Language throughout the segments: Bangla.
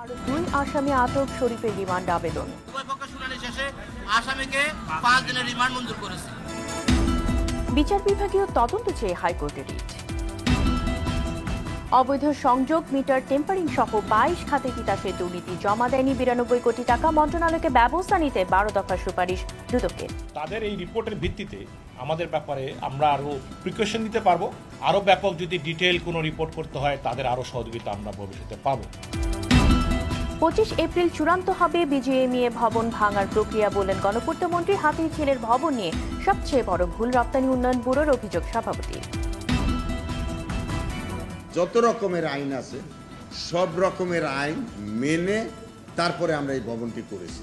আরো 2 আসামি আটক, শরীফের রিমান্ড আবেদন। উভয় পক্ষের শুনানি শেষে আসামিকে 5 দিনের রিমান্ড মঞ্জুর করেছে। বিচার বিভাগীয় তদন্ত চেয়ে হাইকোর্টে রিট। অবৈধ সংযোগ, মিটার টেম্পারিং সহ 22 খাতে তিতাসের দুর্নীতি, জমা দেয়নি 92 কোটি টাকা, মন্ত্রণালয়কে ব্যবস্থা নিতে 12 দফার সুপারিশ দুদকের। তাদের এই রিপোর্টের ভিত্তিতে আমাদের ব্যাপারে আমরা আরো প্রিকশন নিতে পারবো। আরো ব্যাপক যদি ডিটেইল কোনো রিপোর্ট করতে হয় তাদের আরো সহযোগিতা আমরা ভবিষ্যতে পাবো। 25 এপ্রিল চূড়ান্ত হবে বিজিএমইএ ভবন ভাঙার প্রক্রিয়া, বললেন গণপূর্ত মন্ত্রী। হাতির ঝিলের ভবন নিয়ে সবচেয়ে বড় ভুল, রপ্তানি উন্নয়ন ব্যুরোর অভিযোগ সভাপতি। যত রকমের আইন আছে সব রকমের আইন মেনে তারপরে আমরা এই ভবনটি করেছি।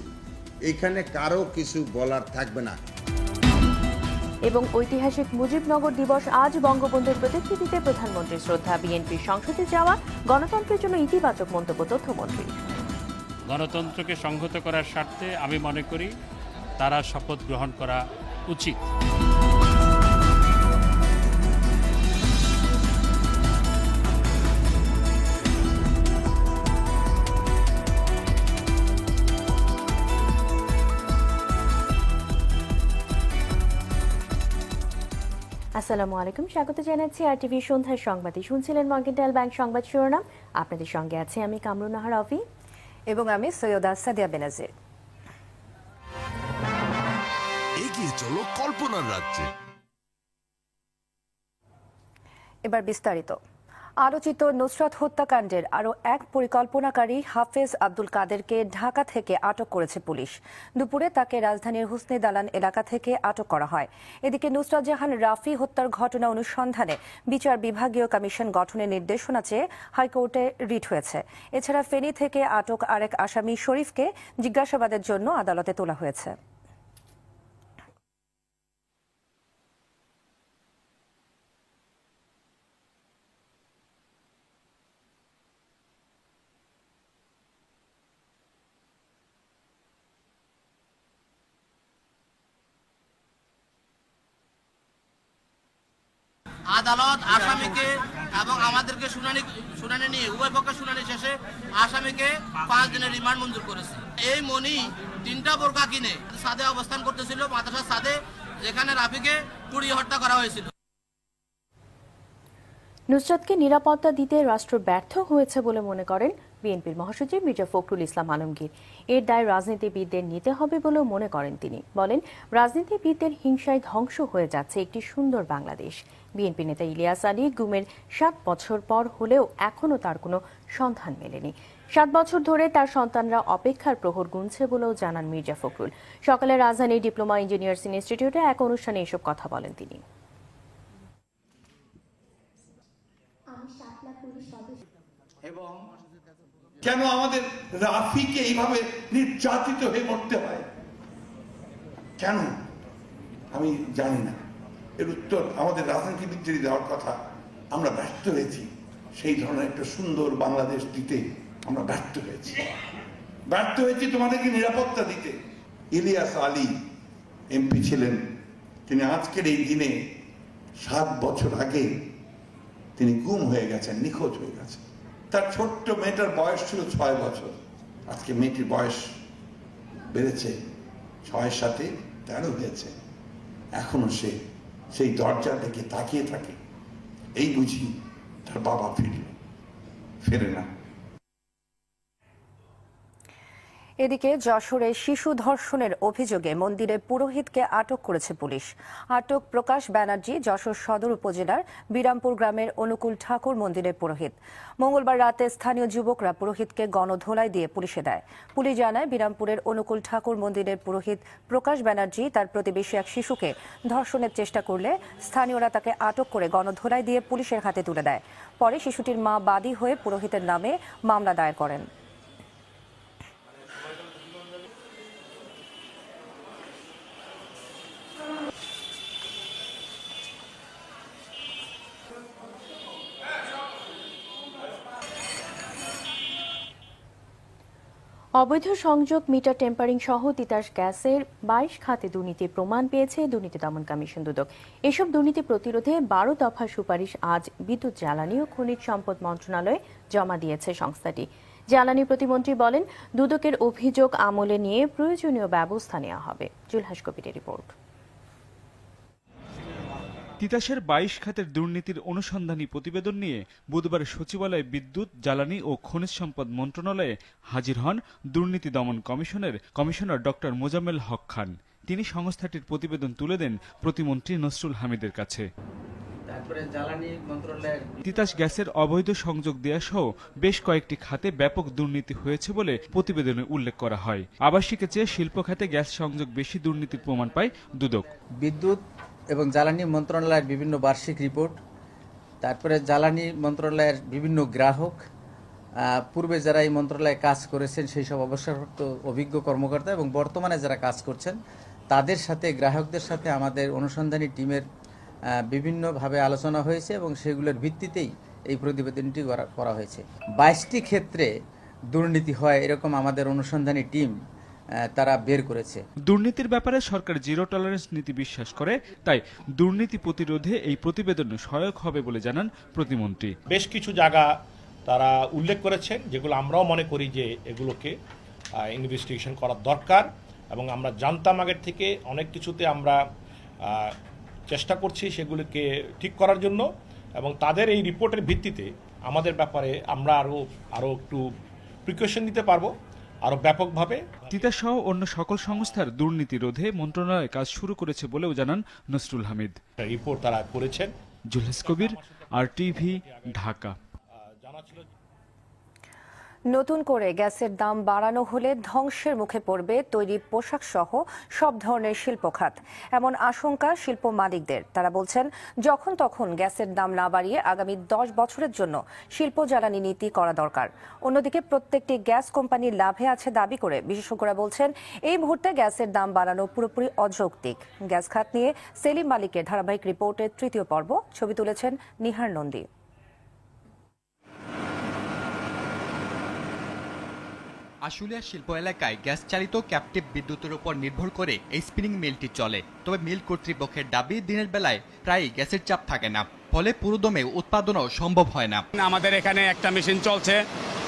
এখানে কারো কিছু বলার থাকবে না। এবং ঐতিহাসিক মুজিবনগর দিবস আজ, বঙ্গবন্ধুর প্রতিকৃতিতে প্রধানমন্ত্রীর শ্রদ্ধা, বিএনপির সংসদে যাওয়া, গণতন্ত্রের জন্য ইতিবাচক মন্তব্য তথ্যমন্ত্রী। গণতন্ত্রকে সংহত করার স্বার্থে আমি মনে করি তারা শপথ গ্রহণ করা উচিত। আসসালামু আলাইকুম, স্বাগত জানাচ্ছি আরটিভি সন্ধ্যার সংবাদে। শুনছিলেন মার্কেন্টাইল ব্যাংক সংবাদ শিরোনাম। আপনাদের সঙ্গে আছে আমি কামরুন নাহার অফি এবং আমি সৈয়দা সাদিয়া বেনাজির। এগিয়ে চলো কল্পনার রাজ্যে। এবার বিস্তারিত। আলোচিত নুসরাত হত্যাকাণ্ডের আরও এক পরিকল্পনাকারী হাফেজ আব্দুল কাদেরকে ঢাকা থেকে আটক করেছে পুলিশ। দুপুরে তাকে রাজধানীর হুসনে দালান এলাকা থেকে আটক করা হয়। এদিকে নুসরাত জাহান রাফি হত্যার ঘটনা অনুসন্ধানে বিচার বিভাগীয় কমিশন গঠনের নির্দেশনা চেয়ে হাইকোর্টে রিট হয়েছে। এছাড়া ফেনী থেকে আটক আরেক আসামি শরীফকে জিজ্ঞাসাবাদের জন্য আদালতে তোলা হয়েছে। আদালত আসামিকে এবং আমাদেরকে শুনানি নিয়ে উভয় পক্ষের শুনানি শেষে আসামিকে 5 দিনের রিমান্ড মঞ্জুর করেছে। এই মনি 3টা বোরকা কিনে সাদে অবস্থান করতেছিল, মাদ্রাসার সাদে, যেখানে রাফিকে পুড়িয়ে হত্যা করা হয়েছিল। নুসরাতকে নিরাপত্তা দিতে রাষ্ট্র ব্যর্থ হয়েছে বলে মনে করেন বিএনপির মহাসচিব মির্জা ফখরুল ইসলাম আলমগীর। এর দায় রাজনীতিবিদদের নিতে হবে বলেও মনে করেন তিনি। বলেন, রাজনীতিবিদদের হিংসায় ধ্বংস হয়ে যাচ্ছে একটি সুন্দর বাংলাদেশ। বিএনপি নেতা ইলিয়াস আলী গুমের 7 বছর পর হলেও এখনো তার কোনো সন্ধান মেলেনি। 7 বছর ধরে তার সন্তানরা অপেক্ষার প্রহর গুনছে বলেও জানান মির্জা ফখরুল। সকালে রাজধানীর ডিপ্লোমা ইঞ্জিনিয়ার্স ইনস্টিটিউটে এক অনুষ্ঠানে এসব কথা বলেন তিনি। এবং কেন আমাদের রাফিকে এইভাবে নির্যাতিত হয়ে মরতে হয়, কেন আমি জানি না। এর উত্তর আমাদের রাজনীতিবিদদের দেওয়ার কথা। আমরা ব্যর্থ হয়েছি সেই ধরনের একটা সুন্দর বাংলাদেশ দিতে। আমরা ব্যর্থ হয়েছি তোমাদেরকে নিরাপত্তা দিতে। ইলিয়াস আলী এমপি ছিলেন, তিনি আজকের এই দিনে 7 বছর আগে তিনি গুম হয়ে গেছেন, নিখোঁজ হয়ে গেছেন। তার ছোট্ট মেয়েটার বয়স ছিল 6 বছর। আজকে মেয়েটির বয়স বেড়েছে, 6-এর সাথে 13 হয়েছে। এখনো সে সেই দরজা থেকে তাকিয়ে থাকে, এই বুঝি তার বাবা ফেরে না। এদিকে যশোরে শিশু ধর্ষণের অভিযোগে মন্দিরের পুরোহিতকে আটক করেছে পুলিশ। আটক প্রকাশ ব্যানার্জি যশোর সদর উপজেলার বিরামপুর গ্রামের অনুকূল ঠাকুর মন্দিরের পুরোহিত। মঙ্গলবার রাতে স্থানীয় যুবকরা পুরোহিতকে গণধোলাই দিয়ে পুলিশে দেয়। পুলিশ জানায়, বিরামপুরের অনুকূল ঠাকুর মন্দিরের পুরোহিত প্রকাশ ব্যানার্জি তার প্রতিবেশী এক শিশুকে ধর্ষণের চেষ্টা করলে স্থানীয়রা তাকে আটক করে গণধোলাই দিয়ে পুলিশের হাতে তুলে দেয়। পরে শিশুটির মা বাদী হয়ে পুরোহিতের নামে মামলা দায়ের করেন। অবৈধ সংযোগ, মিটার টেম্পারিং সহ তিতাস গ্যাসের 22 খাতে দুর্নীতির প্রমাণ পেয়েছে দুর্নীতি দমন কমিশন দুদক। এসব দুর্নীতি প্রতিরোধে 12 দফা সুপারিশ আজ বিদ্যুৎ, জ্বালানি ও খনিজ সম্পদ মন্ত্রণালয়ে জমা দিয়েছে সংস্থাটি। জ্বালানি প্রতিমন্ত্রী বলেন, দুদকের অভিযোগ আমলে নিয়ে প্রয়োজনীয় ব্যবস্থা নেওয়া হবে। জুলহাস কবিরের রিপোর্ট। তিতাসের ২২ খাতের দুর্নীতির অনুসন্ধানী প্রতিবেদন নিয়ে বুধবার সচিবালয়ে বিদ্যুৎ, জ্বালানি ও খনিজ সম্পদ মন্ত্রণালয়ে হাজির হন দুর্নীতি দমন কমিশনের কমিশনার ডক্টর মোজাম্মেল হক খান। তিনি সংস্থাটির প্রতিবেদন তুলে দেন প্রতিমন্ত্রী নসরুল হামিদের কাছে। তিতাস গ্যাসের অবৈধ সংযোগ দেয়া সহ বেশ কয়েকটি খাতে ব্যাপক দুর্নীতি হয়েছে বলে প্রতিবেদনে উল্লেখ করা হয়। আবাসিকের চেয়ে শিল্প খাতে গ্যাস সংযোগ বেশি দুর্নীতির প্রমাণ পায় দুদক। বিদ্যুৎ এবং জ্বালানি মন্ত্রণালয়ের বিভিন্ন বার্ষিক রিপোর্ট, তারপরে জ্বালানি মন্ত্রণালয়ের বিভিন্ন গ্রাহক, পূর্বে যারা এই মন্ত্রণালয়ে কাজ করেছেন সেই সব অবসরপ্রাপ্ত অভিজ্ঞ কর্মকর্তা এবং বর্তমানে যারা কাজ করছেন তাদের সাথে, গ্রাহকদের সাথে আমাদের অনুসন্ধানী টিমের বিভিন্নভাবে আলোচনা হয়েছে এবং সেগুলোর ভিত্তিতেই এই প্রতিবেদনটি করা হয়েছে। 22টি ক্ষেত্রে দুর্নীতি হয় এরকম আমাদের অনুসন্ধানী টিম তারা বের করেছে। দুর্নীতির ব্যাপারে সরকার জিরো টলারেন্স নীতি বিশ্বাস করে, তাই দুর্নীতি প্রতিরোধে এই প্রতিবেদন সহায়ক হবে বলে জানান প্রতিমন্ত্রী। বেশ কিছু জায়গা তারা উল্লেখ করেছেন যেগুলো আমরাও মনে করি যে এগুলোকে ইনভেস্টিগেশন করার দরকার, এবং আমরা জানতাম আগের থেকে অনেক কিছুতে আমরা চেষ্টা করছি সেগুলোকে ঠিক করার জন্য, এবং তাদের এই রিপোর্টের ভিত্তিতে আমাদের ব্যাপারে আমরা আরও একটু প্রিকশন নিতে পারবো আরো ব্যাপকভাবে। তিতাস সহ অন্য সকল সংস্থার দুর্নীতি রোধে মন্ত্রণালয় কাজ শুরু করেছে বলেও জানান নসরুল হামিদ। রিপোর্ট তারা করেছেন। জুলহাস কবির, RTV, ঢাকা। নতুন করে গ্যাসের দাম বাড়ানো হলে ধ্বংসের মুখে পড়বে তৈরি পোশাক সহ সব ধরনের শিল্প খাত, এমন আশঙ্কা শিল্প মালিকদের। তারা বলছেন, যখন তখন গ্যাসের দাম না বাড়িয়ে আগামী 10 বছরের জন্য শিল্প জ্বালানি নীতি করা দরকার। অন্যদিকে প্রত্যেকটি গ্যাস কোম্পানি লাভে আছে দাবি করে বিশেষজ্ঞরা বলছেন, এই মুহূর্তে গ্যাসের দাম বাড়ানো পুরোপুরি অযৌক্তিক। গ্যাস খাত নিয়ে সেলিম মালিকের ধারাবাহিক রিপোর্টের তৃতীয় পর্ব, ছবি তুলেছেন নিহার নন্দী। আশুলিয়া শিল্প এলাকায় গ্যাস চালিত ক্যাপটিভ বিদ্যুতের উপর নির্ভর করে এই স্পিনিং মিলটি চলে। তবে মিল কর্তৃপক্ষের দাবি, দিনের বেলায় প্রায়ই গ্যাসের চাপ থাকে না, ফলে পুরোদমে উৎপাদনও সম্ভব হয় না। আমাদের এখানে একটা মেশিন চলছে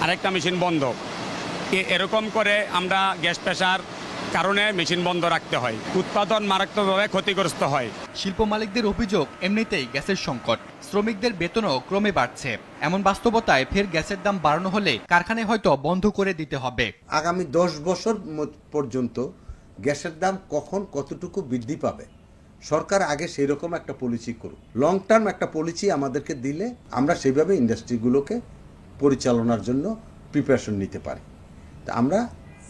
আর একটা মেশিন বন্ধ, এরকম করে আমরা গ্যাস প্রেসার কারণে মেশিন বন্ধ রাখতে হয়, উৎপাদন মারাত্মকভাবে ক্ষতিগ্রস্ত হয়। শিল্প মালিকদের অভিযোগ, এমনিতেই গ্যাসের সংকট, শ্রমিকদের বেতনও ক্রমে বাড়ছে। এমন বাস্তবতায় ফের গ্যাসের দাম বাড়ানো হলে কারখানায় হয়তো বন্ধ করে দিতে হবে। আগামী 10 বছর পর্যন্ত গ্যাসের দাম কখন কতটুকু বৃদ্ধি পাবে, সরকার আগে সেই রকম একটা পলিসি করুক। লং টার্ম একটা পলিসি আমাদেরকে দিলে আমরা সেইভাবে ইন্ডাস্ট্রিগুলোকে পরিচালনার জন্য প্রিপারেশন নিতে পারি। তা আমরা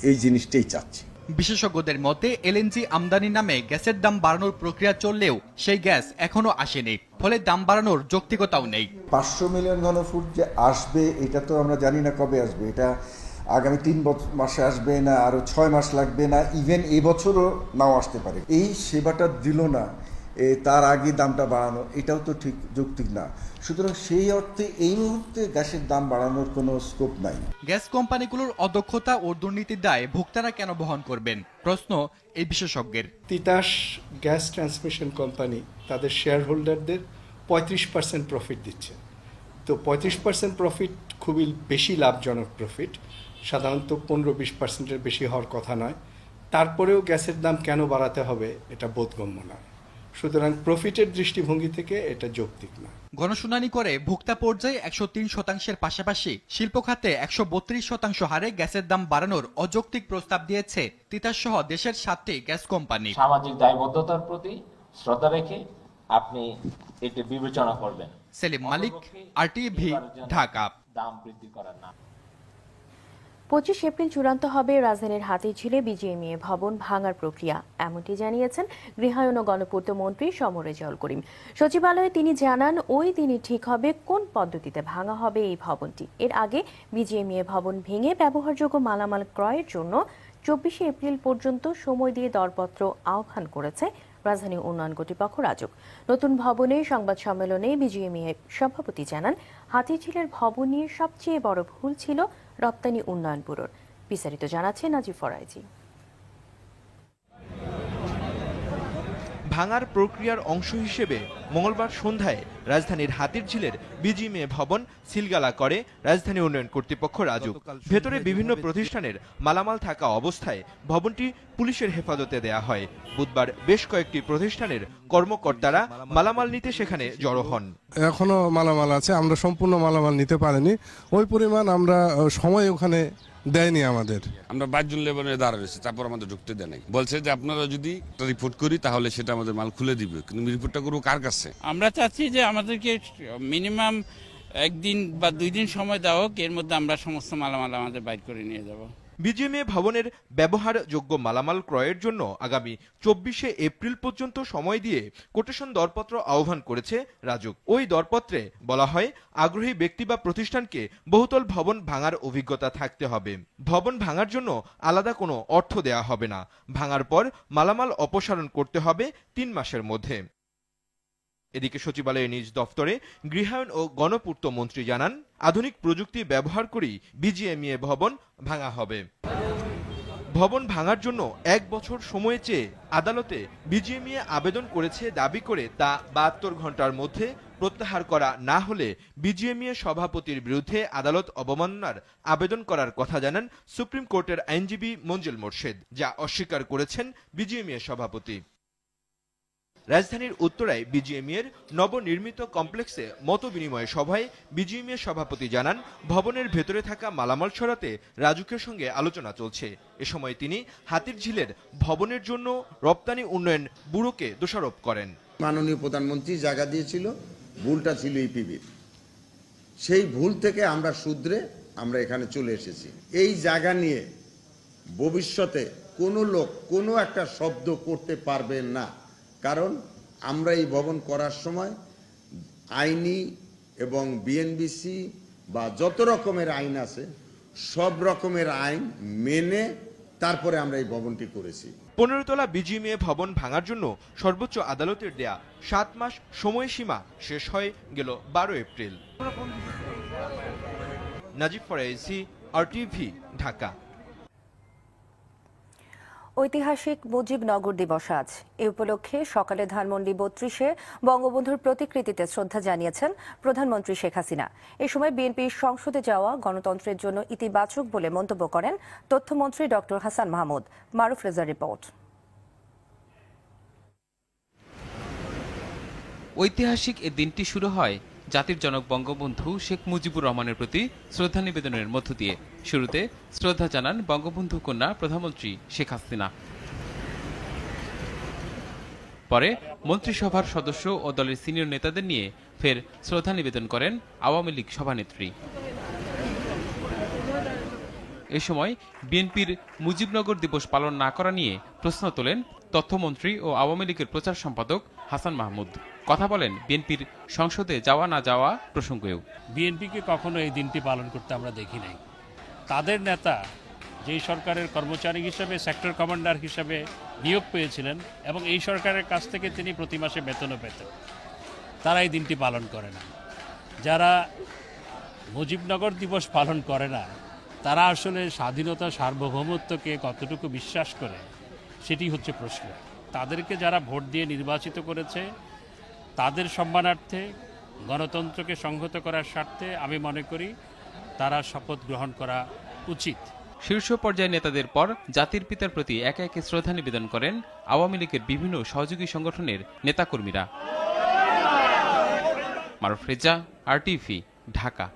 এই জিনিসটাই চাচ্ছি। বিশেষজ্ঞদের মতে এলএনজি আমদানির নামে গ্যাসের দাম বাড়ানোর প্রক্রিয়া চললেও সেই গ্যাস এখনো আসেনি, ফলে দাম বাড়ানোর যৌক্তিকতাও নেই। 500 মিলিয়ন ঘনফুট যে আসবে এটা তো আমরা জানি না কবে আসবে, এটা আগামী 3 মাসে আসবে না আরো 6 মাস লাগবে না, ইভেন এই বছরও নাও আসতে পারে। এই সেবাটা দিল না, তার আগে দামটা বাড়ানো, এটাও তো ঠিক যৌক্তিক না। সুতরাং সেই অর্থে এই মুহূর্তে গ্যাসের দাম বাড়ানোর কোনো স্কোপ নাই। গ্যাস কোম্পানিগুলোর অদক্ষতা ও দুর্নীতির দায় ভোক্তারা কেন বহন করবেন, প্রশ্ন এই বিশেষজ্ঞের। তিতাস গ্যাস ট্রান্সমিশন কোম্পানি তাদের শেয়ার হোল্ডারদের 35% প্রফিট দিচ্ছে। তো 35% প্রফিট খুবই বেশি লাভজনক প্রফিট, সাধারণত 15-20%-এর বেশি হওয়ার কথা নয়। তারপরেও গ্যাসের দাম কেন বাড়াতে হবে এটা বোধগম্য নয়। সুতরাং প্রফিটের দৃষ্টিভঙ্গি থেকে এটা যৌক্তিক না। গণশুনানি করে ভোক্তা পর্যায়ে 103% পাশাপাশি শিল্প খাতে 132% হারে গ্যাসের দাম বাড়ানোর অযৌক্তিক প্রস্তাব দিয়েছে তিতাস সহ দেশের 7টি গ্যাস কোম্পানি। সামাজিক দায়বদ্ধতার প্রতি শ্রদ্ধা রেখে আপনি এটি বিবেচনা করবেন। সেলিম মালিক, RTV, ঢাকা। দাম বৃদ্ধি করার না। 25 এপ্রিল চূড়ান্ত হবে রাজধানীর হাতিঝিলে বিজিএমইএ ভবন ভাঙার প্রক্রিয়া, এমনটি জানিয়েছেন গৃহায়ন ও গণপূর্ত মন্ত্রী সমর রেজাউল করিম। সচিবালয়ে তিনি জানান, ওই দিনই ঠিক হবে কোন পদ্ধতিতে ভাঙা হবে এই ভবনটি। এর আগে বিজিএমইএ ভবন ভেঙে ব্যবহারযোগ্য মালামাল ক্রয়ের জন্য 24 এপ্রিল পর্যন্ত সময় দিয়ে দরপত্র আহ্বান করেছে রাজধানী উন্নয়ন কর্তৃপক্ষ রাজুক। নতুন ভবনে সংবাদ সম্মেলনে বিজিএমইএ সভাপতি জানান, হাতিঝিলের ভবন নিয়ে সবচেয়ে বড় ভুল ছিল রপ্তানি উন্নয়ন ব্যুরোর। বিস্তারিত জানাচ্ছে নাজিফ ফরাইজি। ভাঙার প্রক্রিয়ার অংশ হিসেবে মঙ্গলবার সন্ধ্যায় রাজধানীর হাতিরঝিলের বিজিএমইএ ভবন সিলগালা করে রাজধানী উন্নয়ন কর্তৃপক্ষ রাজুক। ভেতরে বিভিন্ন প্রতিষ্ঠানের মালামাল থাকা অবস্থায় ভবনটি পুলিশের হেফাজতে দেয়া হয়। বুধবার বেশ কয়েকটি প্রতিষ্ঠানের কর্মকর্তারা মালামাল নিতে সেখানে জড়ো হন। এখনো মালামাল আছে, আমরা সম্পূর্ণ মালামাল নিতে পারিনি, ওই পরিমাণ আমরা সময় ওখানে দেয়নি আমাদের। আমরা 22 জন লেবারে দাঁড়া রয়েছে, তারপর আমাদের ঢুকতে দেয় নাই। বলছে যে আপনারা যদি একটা রিপোর্ট করি তাহলে সেটা আমাদের মাল খুলে দিবে, কিন্তু রিপোর্টটা করবো কার কাছে? আমরা চাচ্ছি যে আমাদেরকে মিনিমাম 1 দিন বা 2 দিন সময় দেওয়া হোক, এর মধ্যে আমরা সমস্ত মালামাল আমাদের বাইর করে নিয়ে যাব। বিজিএমইএ ভবনের ব্যবহারযোগ্য মালামাল ক্রয়ের জন্য আগামী 24শে এপ্রিল পর্যন্ত সময় দিয়ে কোটেশন দরপত্র আহ্বান করেছে রাজুক। ওই দরপত্রে বলা হয়, আগ্রহী ব্যক্তি বা প্রতিষ্ঠানকে বহুতল ভবন ভাঙার অভিজ্ঞতা থাকতে হবে। ভবন ভাঙার জন্য আলাদা কোনো অর্থ দেয়া হবে না। ভাঙার পর মালামাল অপসারণ করতে হবে 3 মাসের মধ্যে। এদিকে সচিবালয়ের নিজ দফতরে গৃহায়ন ও গণপূর্ত মন্ত্রী জানান, আধুনিক প্রযুক্তি ব্যবহার করেই বিজিএমইএ ভবন ভাঙা হবে। ভবন ভাঙার জন্য 1 বছর সময় চেয়ে আদালতে বিজিএমইএ আবেদন করেছে, দাবি করে তা 72 ঘন্টার মধ্যে প্রত্যাহার করা না হলে বিজিএমইএ সভাপতির বিরুদ্ধে আদালত অবমাননার আবেদন করার কথা জানান সুপ্রিম কোর্টের আইনজীবী মঞ্জুল মোর্শেদ, যা অস্বীকার করেছেন বিজিএমইএ সভাপতি। রাজধানীর উত্তরায় বিজিএমইএর নবনির্মিত কমপ্লেক্সে মতবিনিময় সভায় বিজিএমইএ সভাপতি জানান, ভবনের ভেতরে থাকা মালামাল সরাতে রাজুকের সঙ্গে আলোচনা চলছে। এ সময় তিনি হাতিরঝিলের ভবনের জন্য রপ্তানি উন্নয়ন ব্যুরোকে দোষারোপ করেন। মাননীয় প্রধানমন্ত্রী জায়গা দিয়েছিল, ভুলটা ছিল ইপিবির, সেই ভুল থেকে আমরা শুধরে আমরা এখানে চলে এসেছি। এই জায়গা নিয়ে ভবিষ্যতে কোনো লোক কোনো একটা শব্দ করতে পারবেন না, কারণ আমরা এই ভবন করার সময় আইনি এবং বিএনবিসি বা যত রকমের আইন আছে সব রকমের আইন মেনে তারপরে আমরা এই ভবনটি করেছি। 15 তলা বিজিএমইএ ভবন ভাঙার জন্য সর্বোচ্চ আদালতের দেয়া 7 মাস সময়সীমা শেষ হয় গেল 12 এপ্রিল। নাজিব ফরাইসি, আরটিভি, ঢাকা। ঐতিহাসিক মুজিবনগর দিবস আজ। এ উপলক্ষে সকালে ধানমন্ডি 32-এ বঙ্গবন্ধুর প্রতিকৃতিতে শ্রদ্ধা জানিয়েছেন প্রধানমন্ত্রী শেখ হাসিনা। এ সময় বিএনপির সংসদে যাওয়া গণতন্ত্রের জন্য ইতিবাচক বলে মন্তব্য করেন তথ্যমন্ত্রী ডক্টর হাসান মাহমুদ। মারুফ রেজার রিপোর্ট। ঐতিহাসিক এ দিনটি শুরু হয় জাতির জনক বঙ্গবন্ধু শেখ মুজিবুর রহমানের প্রতি শ্রদ্ধা নিবেদনের মধ্য দিয়ে। শুরুতে শ্রদ্ধা জানান বঙ্গবন্ধু কন্যা প্রধানমন্ত্রী শেখ হাসিনা। পরে মন্ত্রিসভার সদস্য ও দলের সিনিয়র নেতাদের নিয়ে ফের শ্রদ্ধা নিবেদন করেন আওয়ামী লীগ সভানেত্রী। এ সময় বিএনপির মুজিবনগর দিবস পালন না করা নিয়ে প্রশ্ন তোলেন তথ্যমন্ত্রী ও আওয়ামী লীগের প্রচার সম্পাদক হাসান মাহমুদ। কথা বলেন বিএনপির সংসদে যাওয়া না যাওয়া প্রসঙ্গেও। বিএনপিকে কখনো এই দিনটি পালন করতে আমরা দেখি নাই। তাদের নেতা যেই সরকারের কর্মচারী হিসেবে সেক্টর কমান্ডার হিসেবে নিয়োগ পেয়েছিলেন এবং এই সরকারের কাছ থেকে তিনি প্রতি মাসে বেতনও পেতেন, তারা এই দিনটি পালন করে না। যারা মুজিবনগর দিবস পালন করে না তারা আসলে স্বাধীনতা সার্বভৌমত্বকে কতটুকু বিশ্বাস করে সেটি হচ্ছে প্রশ্ন। তাদেরকে যারা ভোট দিয়ে নির্বাচিত করেছে তাদের সম্মানার্থে, গণতন্ত্রকে সংহত করার স্বার্থে আমি মনে করি তারা শপথ গ্রহণ করা উচিত। শীর্ষ পর্যায়ের নেতাদের পর জাতির পিতার প্রতি একে একে শ্রদ্ধা নিবেদন করেন আওয়ামী লীগের বিভিন্ন সহযোগী সংগঠনের নেতাকর্মীরা। মারুফ রেজা, আরটিভি, ঢাকা।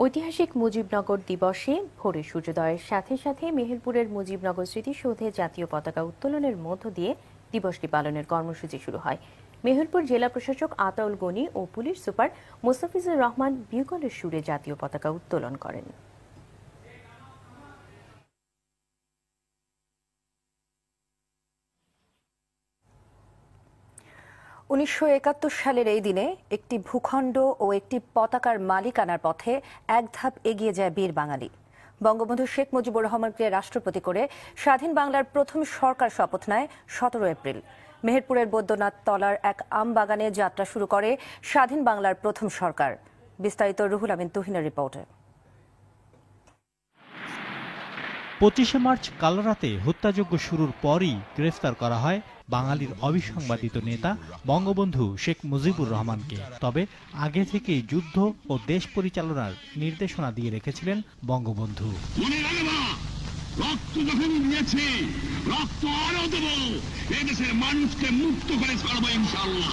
ঐতিহাসিক মুজিবনগর দিবসে ভোরে সূর্যোদয়ের সাথে সাথে মেহেরপুরের মুজিবনগর স্মৃতিসৌধে জাতীয় পতাকা উত্তোলনের মধ্য দিয়ে দিবসটি পালনের কর্মসূচি শুরু হয়। মেহেরপুর জেলা প্রশাসক আতাউল গনি ও পুলিশ সুপার মোস্তাফিজুর রহমান বিউগলের সুরে জাতীয় পতাকা উত্তোলন করেন। 1971 সালের এই দিনে একটি ভূখণ্ড ও একটি পতাকার মালিকানার পথে এক ধাপ এগিয়ে যায় বীর বাঙালি। বঙ্গবন্ধু শেখ মুজিবুর রহমানকে রাষ্ট্রপতি করে স্বাধীন বাংলার প্রথম সরকার শপথ নেয় 17 এপ্রিল। মেহেরপুরের বৈদ্যনাথ তলার এক আম বাগানে যাত্রা শুরু করে স্বাধীন বাংলার প্রথম সরকার। বিস্তারিত রুহুল আমিন তুহিনের রিপোর্টে। 25 মার্চ কালরাতে হত্যাযজ্ঞ শুরুর পরই গ্রেফতার করা হয় বাঙালির অবিসংবাদিত নেতা বঙ্গবন্ধু শেখ মুজিবুর রহমানকে। তবে আগে থেকেই যুদ্ধ ও দেশ পরিচালনার নির্দেশনা দিয়ে রেখেছিলেন বঙ্গবন্ধু। রক্ত যখন দিয়েছি, রক্ত আরো দেব, এদেশের মানুষকে মুক্ত করে ছাড়বো ইনশাআল্লাহ।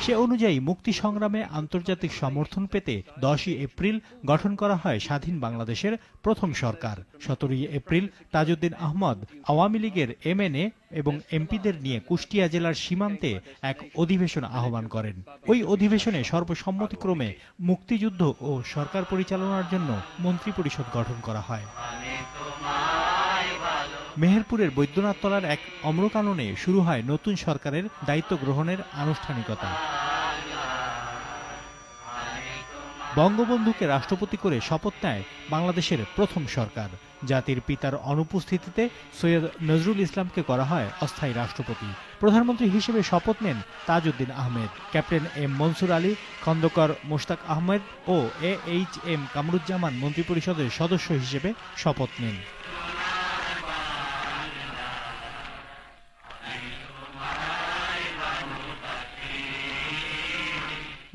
সে অনুযায়ী মুক্তি সংগ্রামে আন্তর্জাতিক সমর্থন পেতে 10 এপ্রিল গঠন করা হয় স্বাধীন বাংলাদেশের প্রথম সরকার। 17 এপ্রিল তাজউদ্দিন আহমদ আওয়ামী লীগের এমএনএ এবং এমপিদের নিয়ে কুষ্টিয়া জেলার সীমান্তে এক অধিবেশন আহ্বান করেন। ওই অধিবেশনে সর্বসম্মতিক্রমে মুক্তিযুদ্ধ ও সরকার পরিচালনার জন্য মন্ত্রিপরিষদ গঠন করা হয়। মেহেরপুরের বৈদ্যনাথ তলার এক অম্রকাননে শুরু হয় নতুন সরকারের দায়িত্ব গ্রহণের আনুষ্ঠানিকতা। বঙ্গবন্ধুকে রাষ্ট্রপতি করে শপথ নেয় বাংলাদেশের প্রথম সরকার। জাতির পিতার অনুপস্থিতিতে সৈয়দ নজরুল ইসলামকে করা হয় অস্থায়ী রাষ্ট্রপতি। প্রধানমন্ত্রী হিসেবে শপথ নেন তাজউদ্দিন আহমেদ। ক্যাপ্টেন এম মনসুর আলী, খন্দকার মোশতাক আহমেদ ও AHM কামরুজ্জামান মন্ত্রিপরিষদের সদস্য হিসেবে শপথ নেন।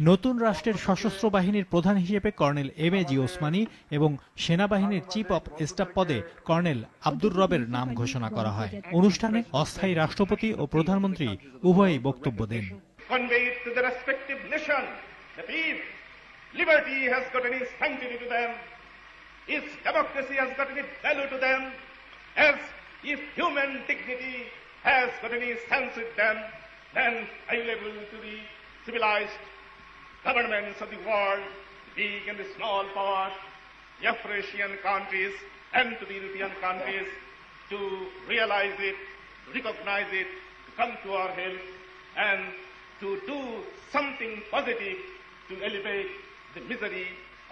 নতুন রাষ্ট্রের সশস্ত্র বাহিনীর প্রধান হিসেবে কর্নেল MAG ওসমানী এবং সেনাবাহিনীর চিফ অব স্টাফ পদে কর্নেল আব্দুর রবের নাম ঘোষণা করা হয়। অনুষ্ঠানে অস্থায়ী রাষ্ট্রপতি ও প্রধানমন্ত্রী উভয়ই বক্তব্য দেন। Governments of the world, big and the small powers, the Afro-Asian countries and to the European countries, to realize it, to recognize it, to come to our help and to do something positive to elevate the misery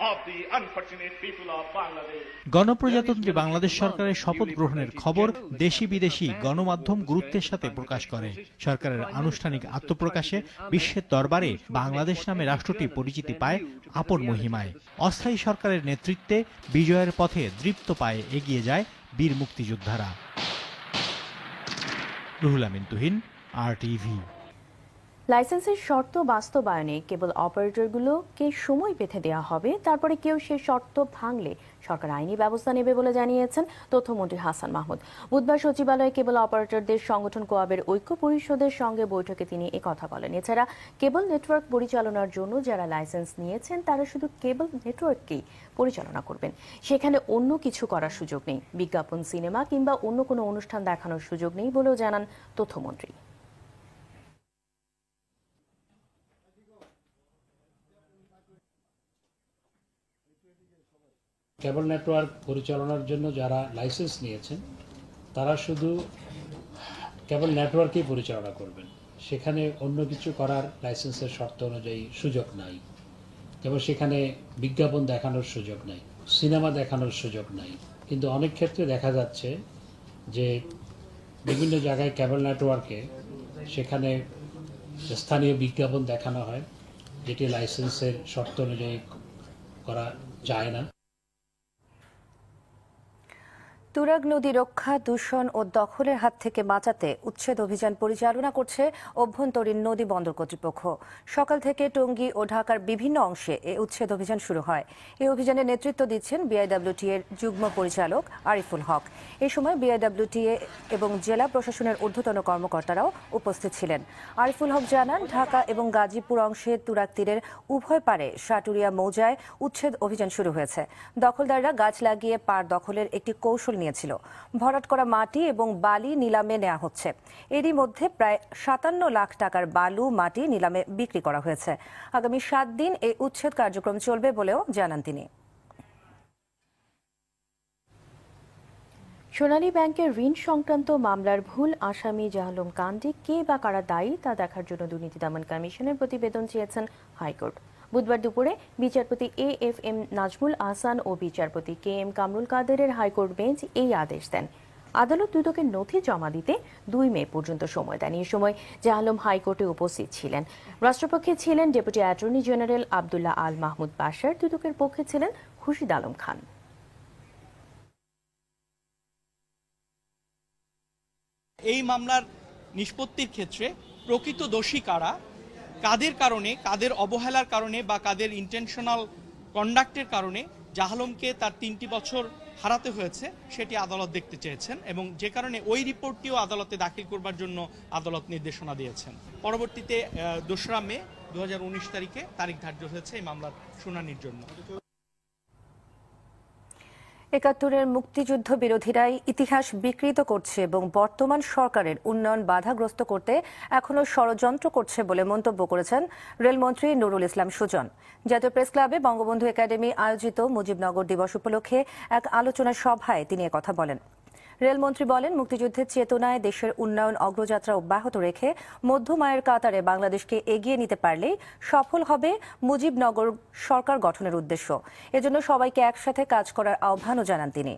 of the unfortunate people of Bangladesh. গণপ্রজাতন্ত্রী বাংলাদেশ সরকারের শপথ গ্রহণের খবর দেশি বিদেশি গণমাধ্যম গুরুত্বের সাথে প্রকাশ করে। সরকারের আনুষ্ঠানিক আত্মপ্রকাশে বিশ্বের দরবারে বাংলাদেশ নামে রাষ্ট্রটি পরিচিতি পায় আপন মহিমায়। অস্থায়ী সরকারের নেতৃত্বে বিজয়ের পথে দৃপ্ত পায়ে এগিয়ে যায় বীর মুক্তিযোদ্ধারা। রুহুল আমিন তুহিন, RTV। লাইসেন্সের শর্ত বাস্তবায়নে কেবল অপারেটরগুলোকে সময় বেঁধে দেওয়া হবে, তারপরে কেউ সে শর্ত ভাঙলে সরকার আইনি ব্যবস্থা নেবে বলে জানিয়েছেন তথ্যমন্ত্রী হাসান মাহমুদ। বুধবার সচিবালয়ে কেবল অপারেটরদের সংগঠন কোয়াবের ঐক্য পরিষদের সঙ্গে বৈঠকে তিনি একথা বলেন। এছাড়া কেবল নেটওয়ার্ক পরিচালনার জন্য যারা লাইসেন্স নিয়েছেন তারা শুধু কেবল নেটওয়ার্ককেই পরিচালনা করবেন, সেখানে অন্য কিছু করার সুযোগ নেই। বিজ্ঞাপন, সিনেমা কিংবা অন্য কোনো অনুষ্ঠান দেখানোর সুযোগ নেই বলেও জানান তথ্যমন্ত্রী। কেবল নেটওয়ার্ক পরিচালনার জন্য যারা লাইসেন্স নিয়েছেন তারা শুধু কেবল নেটওয়ার্কই পরিচালনা করবেন, সেখানে অন্য কিছু করার লাইসেন্সের শর্ত অনুযায়ী সুযোগ নাই। যেমন সেখানে বিজ্ঞাপন দেখানোর সুযোগ নাই, সিনেমা দেখানোর সুযোগ নাই। কিন্তু অনেক ক্ষেত্রে দেখা যাচ্ছে যে বিভিন্ন জায়গায় কেবল নেটওয়ার্কে সেখানে স্থানীয় বিজ্ঞাপন দেখানো হয়, যেটি লাইসেন্সের শর্ত অনুযায়ী করা যায় না। তুরাগ নদী রক্ষা, দূষণ ও দখলের হাত থেকে বাঁচাতে উচ্ছেদ অভিযান পরিচালনা করছে অভ্যন্তরীণ নদী বন্দর কর্তৃপক্ষ। সকাল থেকে টঙ্গী ও ঢাকার বিভিন্ন অংশে এই উচ্ছেদ অভিযান শুরু হয়। এই অভিযানে নেতৃত্ব দিচ্ছেন BIWTA-এর যুগ্ম পরিচালক আরিফুল হক। এই সময় BIWTA এবং জেলা প্রশাসনের ঊর্ধ্বতন কর্মকর্তারাও উপস্থিত ছিলেন। আরিফুল হক জানান, ঢাকা এবং গাজীপুর অংশে তুরাগ তীরের উভয় পারে সাটুরিয়া মৌজায় উচ্ছেদ অভিযান শুরু হয়েছে। দখলদাররা গাছ লাগিয়ে পাড় দখলের একটি কৌশল নিয়েছিল। ভরাট করা মাটি এবং বালি নিলামে নেওয়া হচ্ছে। এরই মধ্যে প্রায় 57 লাখ টাকার বালু, মাটি নিলামে বিক্রি করা হয়েছে। আগামী 7 দিন এই উচ্ছেদ কার্যক্রম চলবে বলেও জানান তিনি। সোনালী ব্যাংকের ঋণ সংক্রান্ত মামলার ভুল আসামি জাহালম কাণ্ডে কে বা কারা দায়ী তা দেখার জন্য দুর্নীতি দমন কমিশনের প্রতিবেদন চেয়েছেন হাইকোর্ট। বুধবার দুপুরে বিচারপতি AFM নাজমুল আহসান ও বিচারপতি KM কামরুল কাদেরের হাইকোর্ট বেঞ্চ এই আদেশ দেন। আদালত দুদকের নথি জমা দিতে 2 মে পর্যন্ত সময় দেন। এই সময় জাহালম হাইকোর্টে উপস্থিত ছিলেন। রাষ্ট্রপক্ষে ছিলেন deputy attorney general Abdullah Al Mahmud Bashar, দুদকের পক্ষে ছিলেন খুরশিদ আলম খান। এই মামলার নিষ্পত্তির ক্ষেত্রে প্রকৃত দোষী কারা, কাদের কারণে, কাদের অবহেলার কারণে বা কাদের ইন্টেনশনাল কন্ডাক্টের কারণে জাহালমকে তার 3টি বছর হারাতে হয়েছে সেটি আদালত দেখতে চেয়েছেন এবং যে কারণে ওই রিপোর্টটিও আদালতে দাখিল করবার জন্য আদালত নির্দেশনা দিয়েছেন। পরবর্তীতে 2রা মে 2019 তারিখে তারিখ ধার্য হয়েছে এই মামলার শুনানির জন্য। ৭১-এর মুক্তিযুদ্ধ বিরোধীরাই ইতিহাস বিকৃত করছে এবং বর্তমান সরকারের উন্নয়ন বাধাগ্রস্ত করতে এখনো ষড়যন্ত্র করছে বলে মন্তব্য করেছেন রেলমন্ত্রী নুরুল ইসলাম সুজন। জাতীয় প্রেস ক্লাবে বঙ্গবন্ধু একাডেমি আয়োজিত মুজিবনগর দিবস উপলক্ষে এক আলোচনা সভায় তিনি একথা বলেন। রেলমন্ত্রী বলেন, মুক্তিযুদ্ধের চেতনায় দেশের উন্নয়ন অগ্রযাত্রা অব্যাহত রেখে মধ্যমায়ের কাতারে বাংলাদেশকে এগিয়ে নিতে পারলেই সফল হবে মুজিবনগর সরকার গঠনের উদ্দেশ্য। এজন্য সবাইকে একসাথে কাজ করার আহ্বানও জানান তিনি।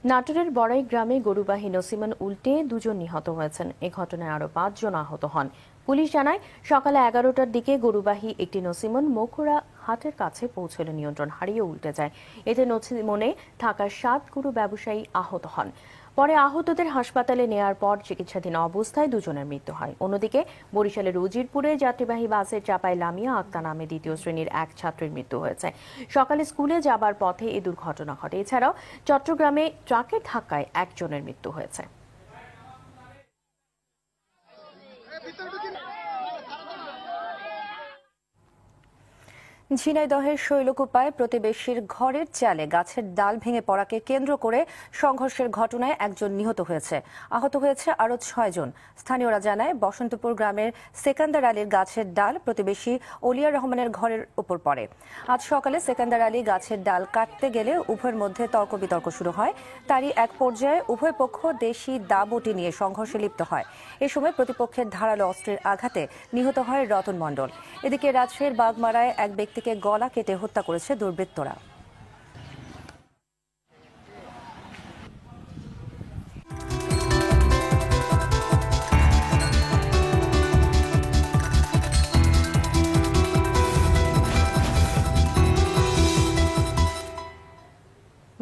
নাটোরের বড়াই গ্রামে গরুবাহী নসিমন উল্টে 2 জন নিহত হয়েছেন। এ ঘটনায় আরও 5 জন আহত হন। পুলিশ জানায়, সকালে 11টার দিকে গরুবাহী একটি নসিমন মোখরা হাটের কাছে পৌঁছলে নিয়ন্ত্রণ হারিয়ে উল্টে যায়। এতে নসিমনে থাকা 7 গরু ব্যবসায়ী আহত হন। পরে আহতদের হাসপাতালে নেয়ার পর চিকিৎসাধীন অবস্থায় 2 জনের মৃত্যু হয়। অন্যদিকে বরিশালের উজিরপুরে যাত্রীবাহী বাসের চাপায় লামিয়া আক্তা নামে 2য় শ্রেণীর এক ছাত্রের মৃত্যু হয়েছে। সকালে স্কুলে যাবার পথে এ দুর্ঘটনা ঘটে। এছাড়াও চট্টগ্রামে ট্রাকের ধাক্কায় 1 জনের মৃত্যু হয়েছে। ঝিনাইদহের শৈলকুপায় প্রতিবেশীর ঘরের চালে গাছের ডাল ভেঙে পড়াকে কেন্দ্র করে সংঘর্ষের ঘটনায় 1 জন নিহত হয়েছে। আহত হয়েছে আরও 6 জন। স্থানীয়রা জানায়, বসন্তপুর গ্রামের সেকান্দার আলীর গাছের ডাল প্রতিবেশী অলিয়া রহমানের ঘরের উপর পড়ে। আজ সকালে সেকান্দার আলী গাছের ডাল কাটতে গেলে উভয়ের মধ্যে তর্ক বিতর্ক শুরু হয়। তারই এক পর্যায়ে উভয় পক্ষ দেশি দা-বটি নিয়ে সংঘর্ষে লিপ্ত হয়। এ সময় প্রতিপক্ষের ধারালো অস্ত্রের আঘাতে নিহত হয় রতন মণ্ডল। এদিকে রাজশাহীর বাগমারায় এক ব্যক্তিকে গলা কেটে হত্যা করেছে দুর্বৃত্তরা।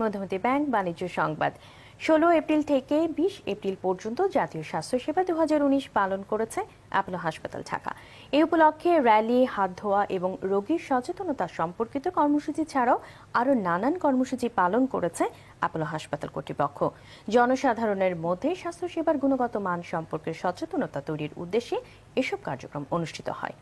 মধ্যমতি ব্যাংক বাণিজ্য সংবাদ। 16 এপ্রিল থেকে 20 এপ্রিল পর্যন্ত জাতীয় স্বাস্থ্যসেবা 2019 পালন করেছে অ্যাপোলো হাসপাতাল ঢাকা। এই উপলক্ষে র্যালি, হাত ধোয়া এবং রোগীর সচেতনতা সম্পর্কিত কর্মসূচি ছাড়াও আরও নানান কর্মসূচি পালন করেছে অ্যাপোলো হাসপাতাল কর্তৃপক্ষ। জনসাধারণের মধ্যে স্বাস্থ্যসেবার গুণগত মান সম্পর্কে সচেতনতা তৈরির উদ্দেশ্যে এসব কার্যক্রম অনুষ্ঠিত হয়।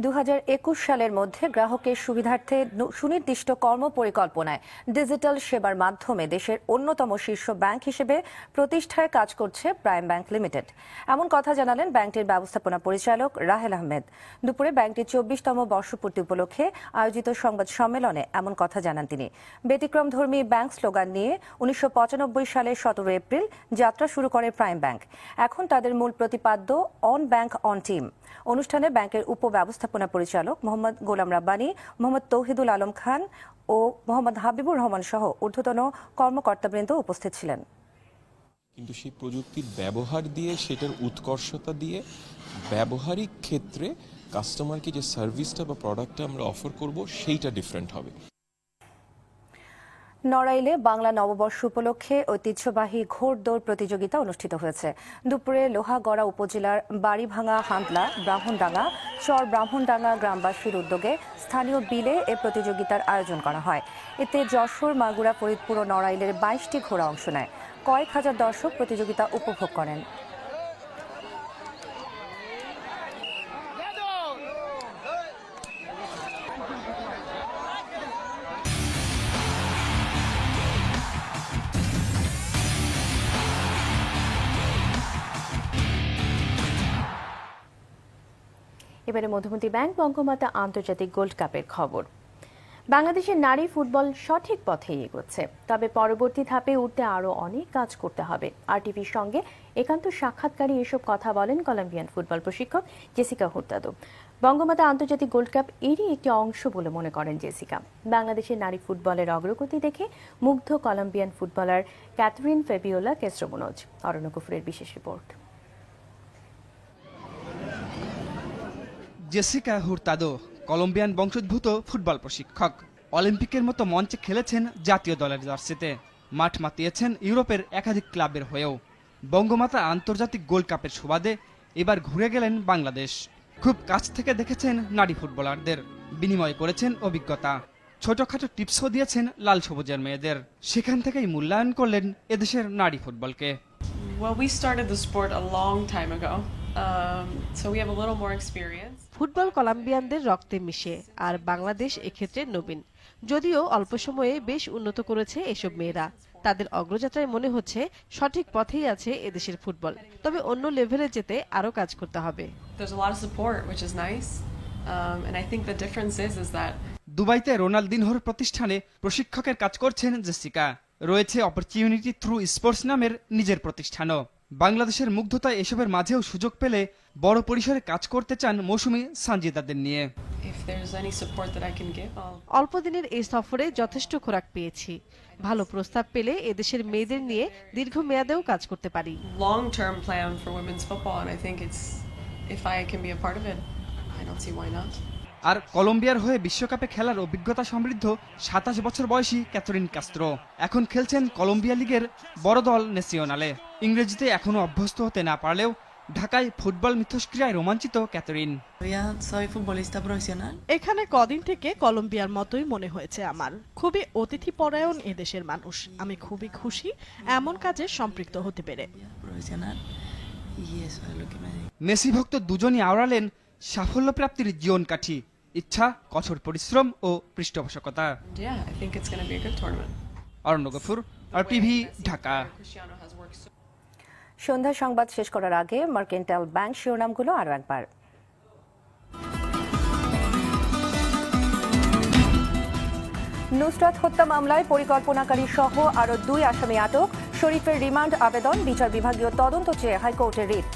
2021 সালের মধ্যে গ্রাহকের সুবিধার্থে সুনির্দিষ্ট কর্মপরিকল্পনায় ডিজিটাল সেবার মাধ্যমে দেশের অন্যতম শীর্ষ ব্যাংক হিসেবে প্রতিষ্ঠায় কাজ করছে প্রাইম ব্যাংক লিমিটেড। এমন কথা জানালেন ব্যাংকটির ব্যবস্থাপনা পরিচালক রাহেল আহমেদ। দুপুরে ব্যাংকটির 24তম বর্ষপূর্তি উপলক্ষে আয়োজিত সংবাদ সম্মেলনে এমন কথা জানান তিনি। ব্যতিক্রমধর্মী ব্যাংক স্লোগান নিয়ে 1995 সালের 17 এপ্রিল যাত্রা শুরু করে প্রাইম ব্যাংক। এখন তাদের মূল প্রতিপাদ্য অন ব্যাংক অন টিম। অনুষ্ঠানে ব্যাংকের উপব্যবস্থাপনা পরিচালক মোহাম্মদ গোলাম রাব্বানী, মোহাম্মদ তৌহিদুল আলম খান ও মোহাম্মদ হাবিবুর রহমান সহ ঊর্ধ্বতন কর্মকর্তাবৃন্দ উপস্থিত ছিলেন। কিন্তু সেই প্রযুক্তির ব্যবহার দিয়ে, সেটার উৎকর্ষতা দিয়ে ব্যবহারিক ক্ষেত্রে কাস্টমারকে যে সার্ভিসটা বা প্রোডাক্টটা আমরা অফার করব সেইটা ডিফারেন্ট হবে। নড়াইলে বাংলা নববর্ষ উপলক্ষে ঐতিহ্যবাহী ঘোড়দৌড় প্রতিযোগিতা অনুষ্ঠিত হয়েছে। দুপুরে লোহাগড়া উপজেলার বাড়িভাঙা, হান্দলা, ব্রাহ্মণডাঙ্গা, চর ব্রাহ্মণডাঙ্গা গ্রামবাসীর উদ্যোগে স্থানীয় বিলে এ প্রতিযোগিতার আয়োজন করা হয়। এতে যশোর, মাগুরা, ফরিদপুর ও নড়াইলের 22টি ঘোড়া অংশ নেয়। কয়েক হাজার দর্শক প্রতিযোগিতা উপভোগ করেন। এবারে মধুমতি ব্যাংক বঙ্গমাতা আন্তর্জাতিক গোল্ড কাপের খবর। বাংলাদেশের নারী ফুটবল সঠিক পথে এগোচ্ছে, তবে পরবর্তী ধাপে উঠতে আরও অনেক কাজ করতে হবে। আরটিভির সঙ্গে একান্ত সাক্ষাৎকারে এসব কথা বলেন কলম্বিয়ান ফুটবল প্রশিক্ষক জেসিকা হুর্তাদো। বঙ্গমাতা আন্তর্জাতিক গোল্ড কাপ এরই একটি অংশ বলে মনে করেন জেসিকা। বাংলাদেশের নারী ফুটবলের অগ্রগতি দেখে মুগ্ধ কলম্বিয়ান ফুটবলার ক্যাথরিন ফেবিওলা কেস্ট্রোমোনোজ। অরণ্য কফুরের বিশেষ রিপোর্ট। জেসিকা হুরতাদো কলম্বিয়ান বংশোদ্ভূত ফুটবল প্রশিক্ষক। অলিম্পিকের মতো মঞ্চে খেলেছেন জাতীয় দলের জার্সিতে, মাঠ মাতিয়েছেন ইউরোপের একাধিক ক্লাবের হয়েও। বঙ্গমাতা আন্তর্জাতিক গোল্ড কাপের সুবাদে এবার ঘুরে গেলেন বাংলাদেশ। খুব কাছ থেকে দেখেছেন নারী ফুটবলারদের, বিনিময় করেছেন অভিজ্ঞতা, ছোটখাটো টিপসও দিয়েছেন লাল সবুজের মেয়েদের। সেখান থেকেই মূল্যায়ন করলেন এদেশের নারী ফুটবলকে। ফুটবল কলম্বিয়ানদের রক্তে মিশে, আর বাংলাদেশ এক্ষেত্রে নবীন। যদিও অল্প সময়ে বেশ উন্নত করেছে এসব মেয়েরা। তাদের অগ্রযাত্রায় মনে হচ্ছে সঠিক পথেই আছে এদেশের ফুটবল, তবে অন্য লেভেলে যেতে আরো কাজ করতে হবে। দুবাইতে রোনালদিনহোর প্রতিষ্ঠানে প্রশিক্ষকের কাজ করছেন জেসিকা। রয়েছে অপরচুনিটি থ্রু স্পোর্টস নামের নিজের প্রতিষ্ঠানও। বাংলাদেশের মুগ্ধতায় এসবের মাঝেও সুযোগ পেলে বড় পরিসরে কাজ করতে চান মৌসুমী সানজিদাদের নিয়ে। অল্প দিনের এই সফরে যথেষ্ট খোরাক পেয়েছি। ভালো প্রস্তাব পেলে এদেশের মেয়েদের নিয়ে দীর্ঘমেয়াদেও কাজ করতে পারি। আর কলম্বিয়ার হয়ে বিশ্বকাপে খেলার অভিজ্ঞতা সমৃদ্ধ 27 বছর বয়সী ক্যাথরিন কাস্ত্রো এখন খেলছেন কলম্বিয়া লিগের বড় দল ন্যাসিওনালে। ইংরেজিতে এখনো অভ্যস্ত হতে না পারলেও ঢাকায় ফুটবল মিথস্ক্রিয়ায় রোমাঞ্চিত ক্যাথরিন। এখানে কদিন থেকে কলম্বিয়ার মতোই মনে হয়েছে আমার। খুবই অতিথিপরায়ণ এদেশের মানুষ। আমি খুবই খুশি এমন কাজে সম্পৃক্ত হতে পেরে। মেসি ভক্ত দুজনই আওড়ালেন সাফল্য প্রাপ্তির জীবন কাঠি, ইচ্ছা, কঠোর পরিশ্রম ও পৃষ্ঠপোষকতা। অরণ্য গফুর, RTV, ঢাকা। সন্ধ্যা সংবাদ শেষ করার আগে মার্কেন্টাইল ব্যাংক শিরোনামগুলো আরো একবার। নুসরাত হত্যা মামলায় পরিকল্পনাকারী সহ আরো 2 আসামি আটক। শরীফের রিমান্ড আবেদন, বিচার বিভাগীয় তদন্ত চেয়ে হাইকোর্টে রিট।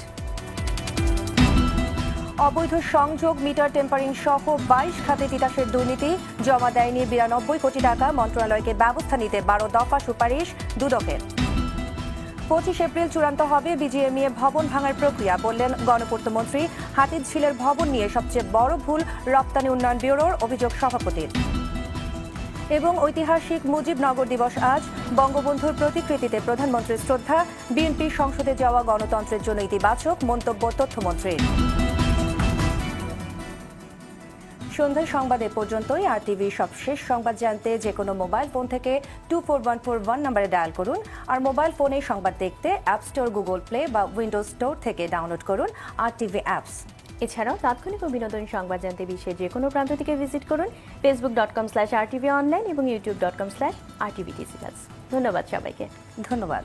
অবৈধ সংযোগ, মিটার টেম্পারিং সহ 22 খাতে তিতাসের দুর্নীতি, জমা দেয়নি 92 কোটি টাকা। মন্ত্রণালয়কে ব্যবস্থা নিতে 12 দফা সুপারিশ দুদকের। 25 এপ্রিল চূড়ান্ত হবে বিজিএমইএ ভবন ভাঙার প্রক্রিয়া, বললেন গণপূর্তমন্ত্রী। হাতিঝিলের ভবন নিয়ে সবচেয়ে বড় ভুল রপ্তানি উন্নয়ন ব্যুরোর, অভিযোগ সভাপতির। এবং ঐতিহাসিক মুজিবনগর দিবস আজ। বঙ্গবন্ধুর প্রতিকৃতিতে প্রধানমন্ত্রীর শ্রদ্ধা। বিএনপি সংসদে যাওয়া গণতন্ত্রের জন্য ইতিবাচক মন্তব্য তথ্যমন্ত্রীর। সন্ধ্যার সংবাদে পর্যন্তই। RTV সবশেষ সংবাদ জানতে যে কোনো মোবাইল ফোন থেকে 24141 নম্বরে ডায়াল করুন। আর মোবাইল ফোনে সংবাদ দেখতে অ্যাপ স্টোর, গুগল প্লে বা উইন্ডোজ স্টোর থেকে ডাউনলোড করুন RTV অ্যাপস। এছাড়াও তাৎক্ষণিক ও বিনোদন সংবাদ জানতে বিশ্বের যে কোনো প্রান্ত থেকে ভিজিট করুন facebook.com/RTV online এবং youtube.com/RTVTC+। ধন্যবাদ সবাইকে। ধন্যবাদ।